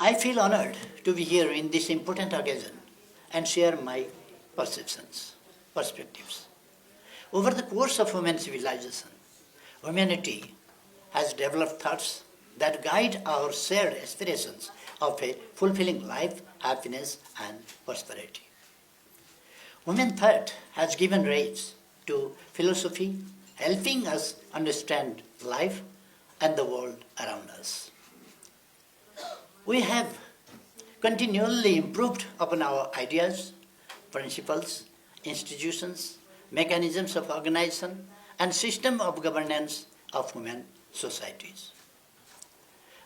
I feel honored to be here in this important occasion and share my perspectives. Over the course of human civilization, humanity has developed thoughts that guide our shared aspirations of a fulfilling life, happiness, and prosperity. Human thought has given rise to philosophy, helping us understand life and the world around us. We have continually improved upon our ideas, principles, institutions, mechanisms of organization, and system of governance of human societies.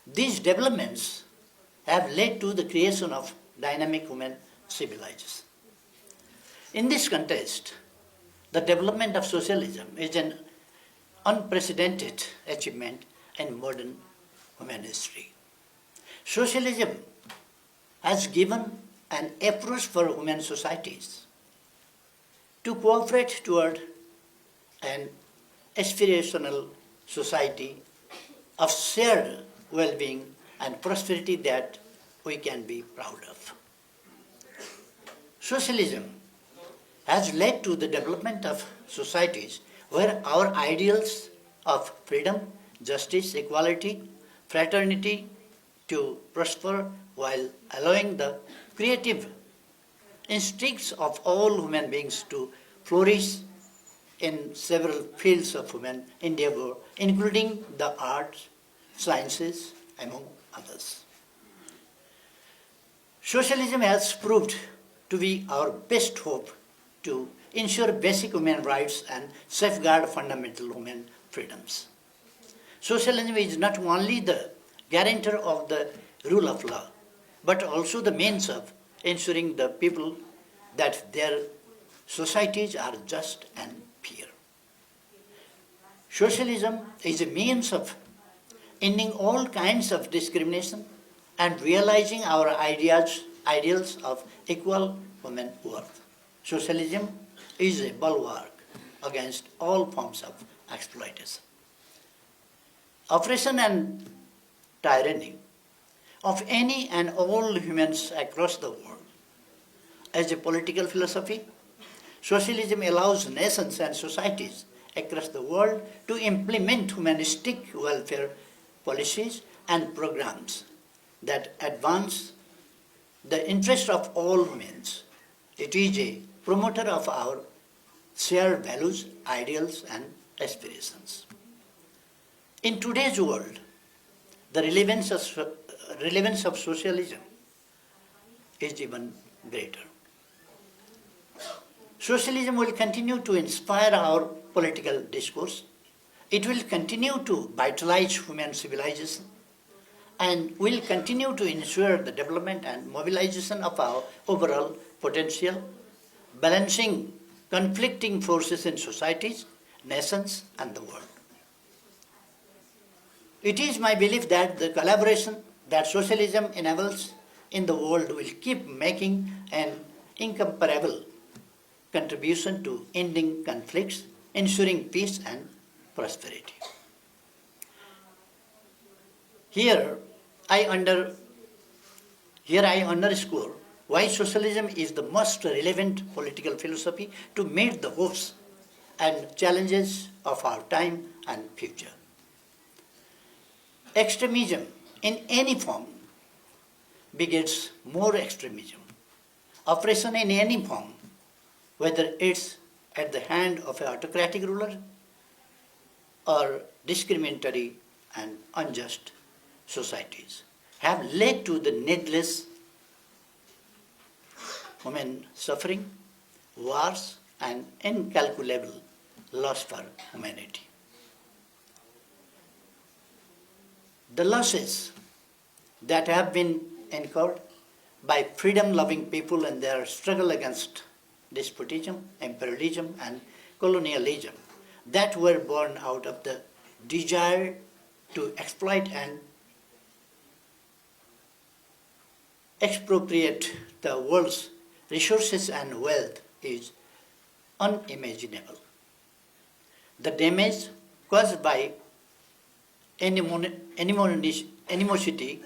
These developments have led to the creation of dynamic human civilization. In this context, the development of socialism is an unprecedented achievement in modern human history. Socialism has given an approach for human societies to cooperate toward an aspirational society of shared well-being and prosperity that we can be proud of. Socialism has led to the development of societies where our ideals of freedom, justice, equality, fraternity to prosper while allowing the creative instincts of all human beings to flourish in several fields of human endeavor, including the arts, sciences, among others. Socialism has proved to be our best hope to ensure basic human rights and safeguard fundamental human freedoms. Socialism is not only the guarantor of the rule of law, but also the means of ensuring the people that their societies are just and fair. Socialism is a means of ending all kinds of discrimination and realizing our ideals of equal human worth. Socialism is a bulwark against all forms of exploitation. Oppression and tyranny of any and all humans across the world. As a political philosophy, socialism allows nations and societies across the world to implement humanistic welfare policies and programs that advance the interest of all humans. It is a promoter of our shared values, ideals, and aspirations. In today's world, the relevance of socialism is even greater. Socialism will continue to inspire our political discourse. It will continue to vitalize human civilization and will continue to ensure the development and mobilization of our overall potential, balancing conflicting forces in societies, nations, and the world. It is my belief that the collaboration that socialism enables in the world will keep making an incomparable contribution to ending conflicts, ensuring peace and prosperity. Here I underscore why socialism is the most relevant political philosophy to meet the hopes and challenges of our time and future. Extremism in any form begets more extremism. Oppression in any form, whether it's at the hand of an autocratic ruler or discriminatory and unjust societies, have led to the needless human suffering, wars, and incalculable loss for humanity. The losses that have been incurred by freedom-loving people in their struggle against despotism, imperialism, and colonialism that were born out of the desire to exploit and expropriate the world's resources and wealth is unimaginable. The damage caused by animosity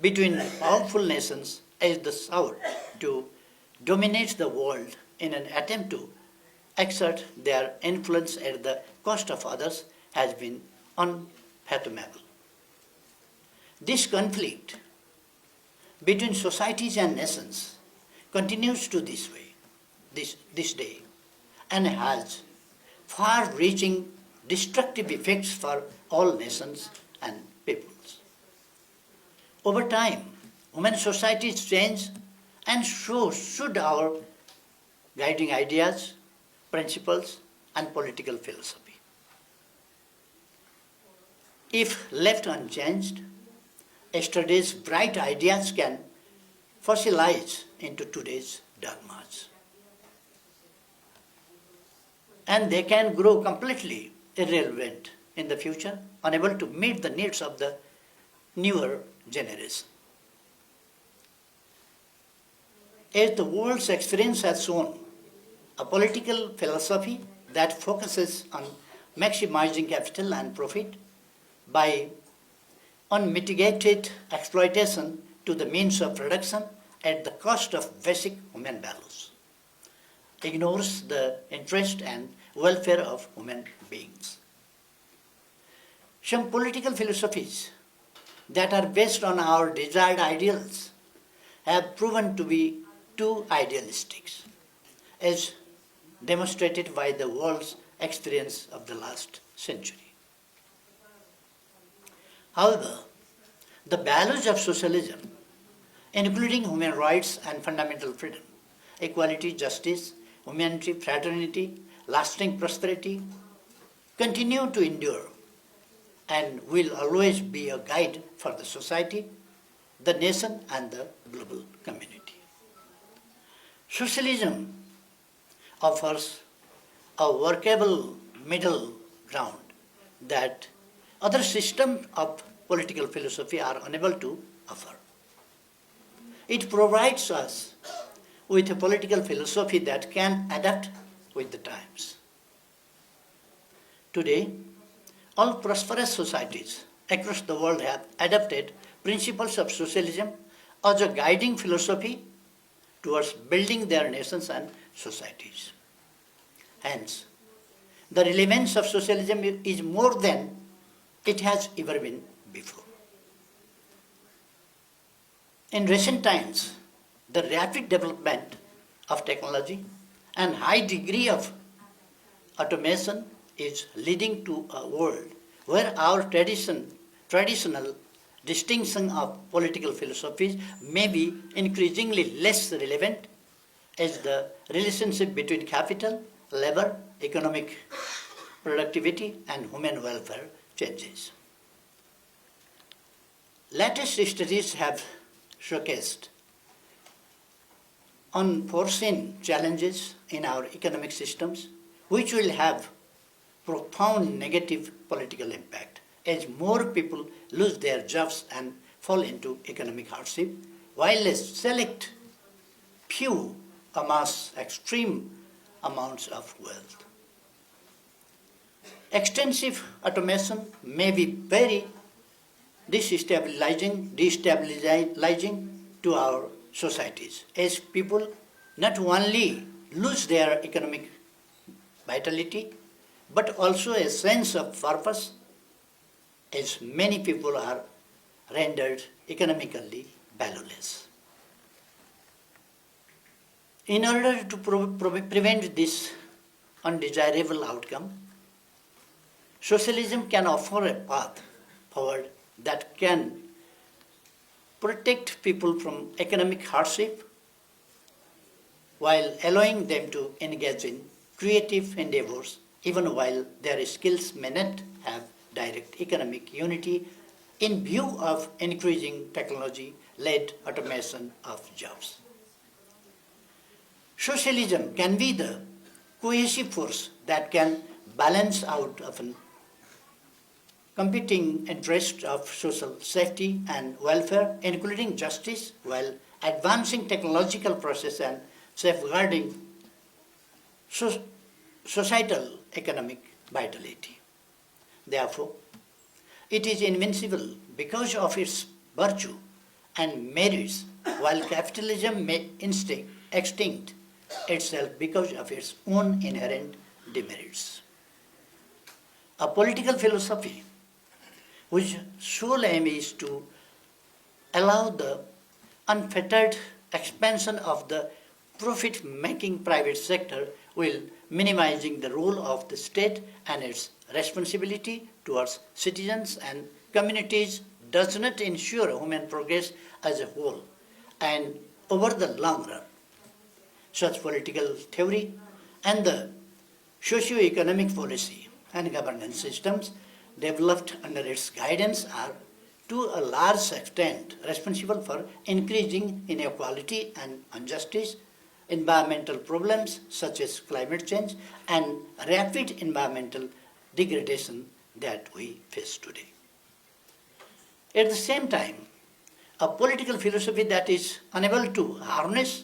between powerful nations as the South to dominate the world in an attempt to exert their influence at the cost of others has been unfathomable. This conflict between societies and nations continues to this day, and has far-reaching destructive effects for all nations and peoples. Over time, human societies change, and so should our guiding ideas, principles, and political philosophy. If left unchanged, yesterday's bright ideas can fossilize into today's dogmas. And they can grow completely irrelevant in the future, unable to meet the needs of the newer generation. As the world's experience has shown, a political philosophy that focuses on maximizing capital and profit by unmitigated exploitation to the means of production at the cost of basic human values ignores the interest and welfare of human beings. Some political philosophies that are based on our desired ideals have proven to be too idealistic, as demonstrated by the world's experience of the last century. However, the values of socialism, including human rights and fundamental freedom, equality, justice, humanity, fraternity, lasting prosperity, continue to endure and will always be a guide for the society, the nation, and the global community. Socialism offers a workable middle ground that other systems of political philosophy are unable to offer. It provides us with a political philosophy that can adapt with the times. Today, all prosperous societies across the world have adopted principles of socialism as a guiding philosophy towards building their nations and societies. Hence, the relevance of socialism is more than it has ever been before. In recent times, the rapid development of technology and high degree of automation is leading to a world where our traditional distinction of political philosophies may be increasingly less relevant as the relationship between capital, labor, economic productivity, and human welfare changes. Latest studies have showcased unforeseen challenges in our economic systems, which will have profound negative political impact as more people lose their jobs and fall into economic hardship, while a select few amass extreme amounts of wealth. Extensive automation may be very destabilizing to our societies, as people not only lose their economic vitality, but also a sense of purpose, as many people are rendered economically valueless. In order to prevent this undesirable outcome, socialism can offer a path forward that can protect people from economic hardship while allowing them to engage in creative endeavors even while their skills may not have direct economic unity in view of increasing technology-led automation of jobs. Socialism can be the cohesive force that can balance out often competing interests of social safety and welfare, including justice, while advancing technological process and safeguarding societal economic vitality. Therefore, it is invincible because of its virtue and merits, while capitalism may extinct itself because of its own inherent demerits. A political philosophy whose sole aim is to allow the unfettered expansion of the profit-making private sector while minimizing the role of the state and its responsibility towards citizens and communities does not ensure human progress as a whole and over the long run. Such political theory and the socio-economic policy and governance systems developed under its guidance are to a large extent responsible for increasing inequality and injustice, environmental problems such as climate change, and rapid environmental degradation that we face today. At the same time, a political philosophy that is unable to harness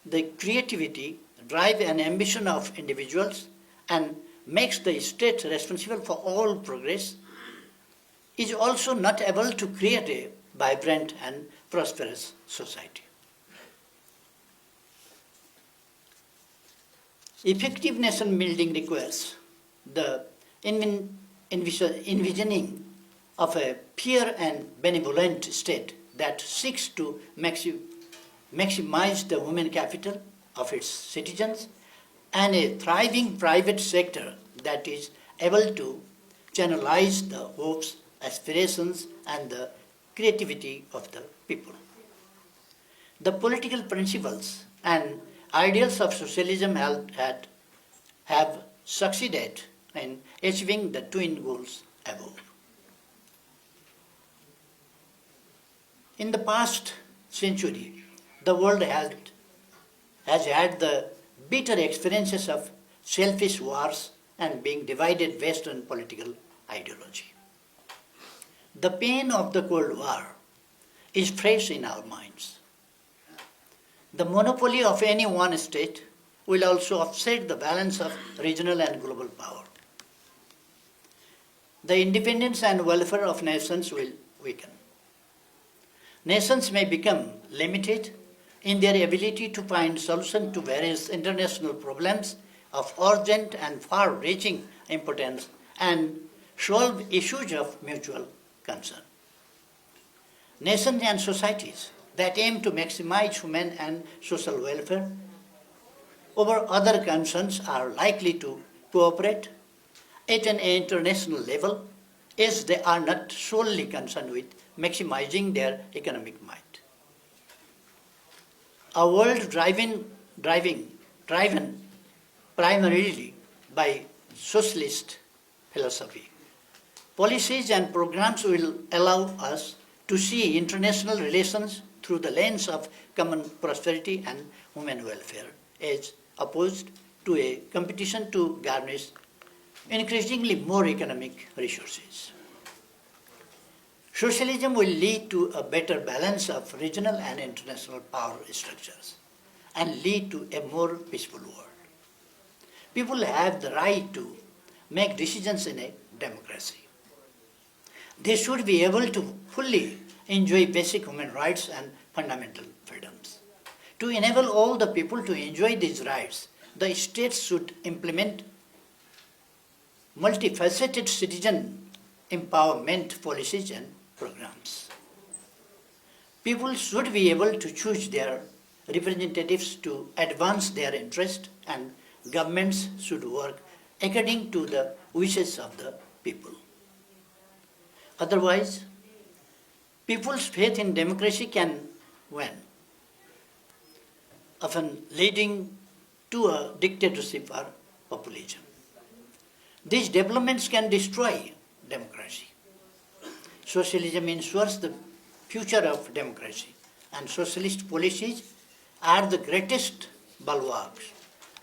the creativity, drive, and ambition of individuals and makes the state responsible for all progress is also not able to create a vibrant and prosperous society. Effective nation building requires the envisioning of a fair and benevolent state that seeks to maximize the human capital of its citizens and a thriving private sector that is able to channelize the hopes, aspirations, and the creativity of the people. The political principles and ideals of socialism have succeeded in achieving the twin goals above. In the past century, the world has had the bitter experiences of selfish wars and being divided based on political ideology. The pain of the Cold War is fresh in our minds. The monopoly of any one state will also upset the balance of regional and global power. The independence and welfare of nations will weaken. Nations may become limited in their ability to find solutions to various international problems of urgent and far-reaching importance and solve issues of mutual concern. Nations and societies that aim to maximize human and social welfare over other concerns are likely to cooperate at an international level as they are not solely concerned with maximizing their economic might. A world driven primarily by socialist philosophy, policies and programs will allow us to see international relations through the lens of common prosperity and human welfare, as opposed to a competition to garnish increasingly more economic resources. Socialism will lead to a better balance of regional and international power structures and lead to a more peaceful world. People have the right to make decisions in a democracy. They should be able to fully enjoy basic human rights and fundamental freedoms. To enable all the people to enjoy these rights, the states should implement multifaceted citizen empowerment policies and programs. People should be able to choose their representatives to advance their interest, and governments should work according to the wishes of the people. Otherwise, people's faith in democracy can wane, often leading to a dictatorship or populism. These developments can destroy democracy. Socialism ensures the future of democracy, and socialist policies are the greatest bulwarks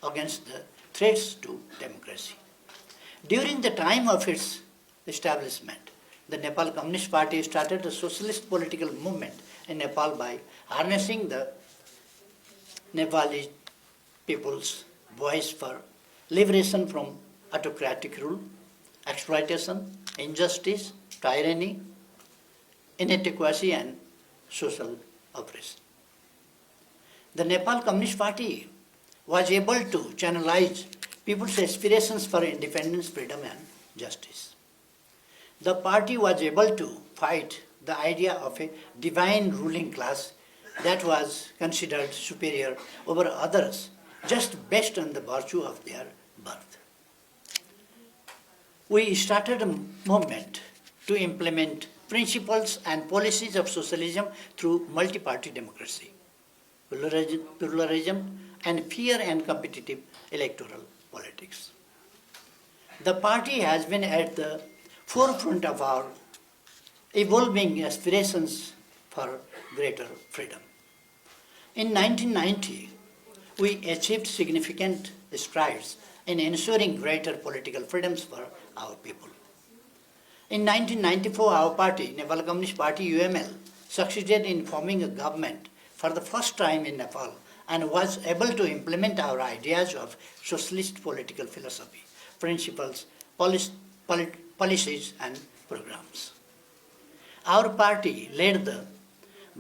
against the threats to democracy. During the time of its establishment, the Nepal Communist Party started a socialist political movement in Nepal by harnessing the Nepali people's voice for liberation from autocratic rule, exploitation, injustice, tyranny, inadequacy, and social operation. The Nepal Communist Party was able to channelize people's aspirations for independence, freedom and justice. The party was able to fight the idea of a divine ruling class that was considered superior over others just based on the virtue of their birth. We started a movement to implement principles and policies of socialism through multi-party democracy, pluralism and fair and competitive electoral politics. The party has been at the forefront of our evolving aspirations for greater freedom. In 1990, we achieved significant strides in ensuring greater political freedoms for our people. In 1994, our party, Nepal Communist Party UML, succeeded in forming a government for the first time in Nepal and was able to implement our ideas of socialist political philosophy, principles, policies and programs. Our party laid the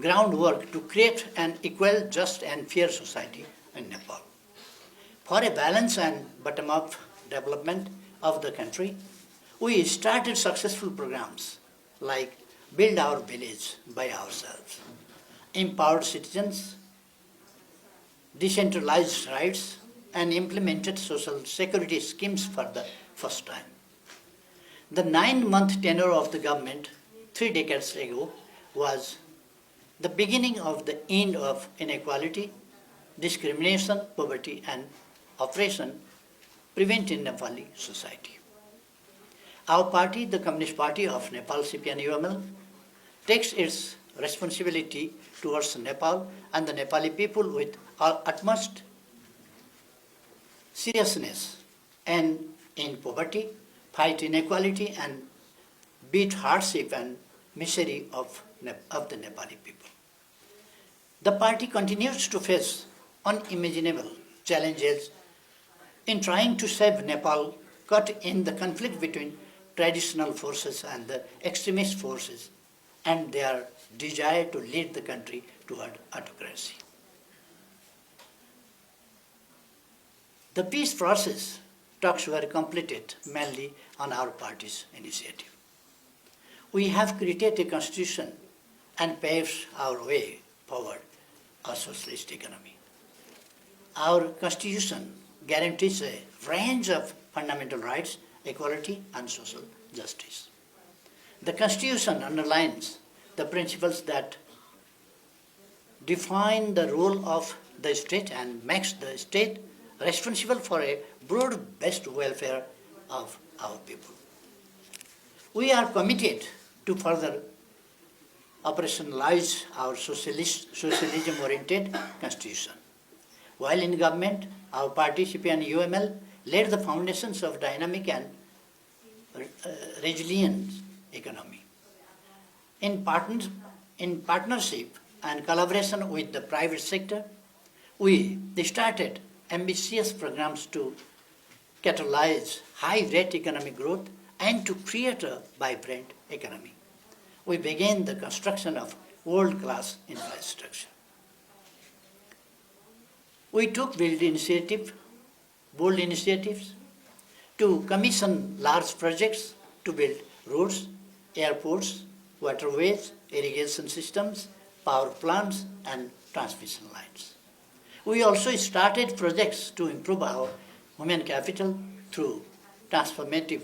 groundwork to create an equal, just and fair society in Nepal. For a balanced and bottom-up development of the country, we started successful programs like Build Our Village by Ourselves, Empowered Citizens, Decentralized Rights, and implemented social security schemes for the first time. The 9-month tenure of the government 3 decades ago was the beginning of the end of inequality, discrimination, poverty, and oppression prevented in Nepali society. Our party, the Communist Party of Nepal, CPN-UML, takes its responsibility towards Nepal and the Nepali people with utmost seriousness and in poverty, fight inequality and beat hardship and misery of the Nepali people. The party continues to face unimaginable challenges in trying to save Nepal caught in the conflict between traditional forces and the extremist forces and their desire to lead the country toward autocracy. The peace process talks were completed mainly on our party's initiative. We have created a constitution and paved our way forward a socialist economy. Our constitution guarantees a range of fundamental rights, equality, and social justice. The constitution underlines the principles that define the role of the state and makes the state responsible for a broad-based welfare of our people. We are committed to further operationalize our socialism-oriented constitution. While in government, our party, CPN-UML, laid the foundations of dynamic and resilient economy. In partnership and collaboration with the private sector, we started ambitious programs to catalyze high-rate economic growth and to create a vibrant economy. We began the construction of world-class infrastructure. We took bold initiatives to commission large projects to build roads, airports, waterways, irrigation systems, power plants, and transmission lines. We also started projects to improve our human capital through transformative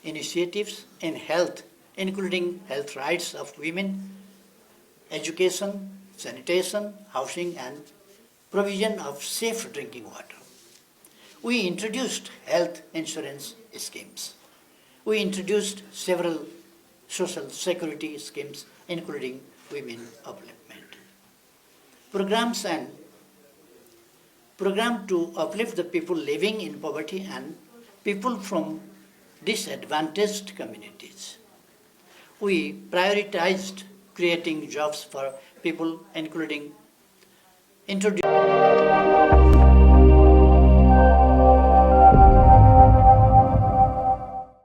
initiatives in health, including health rights of women, education, sanitation, housing, and provision of safe drinking water. We introduced health insurance schemes. We introduced several social security schemes, including women upliftment. Program to uplift the people living in poverty and people from disadvantaged communities. We prioritized creating jobs for people, including introducing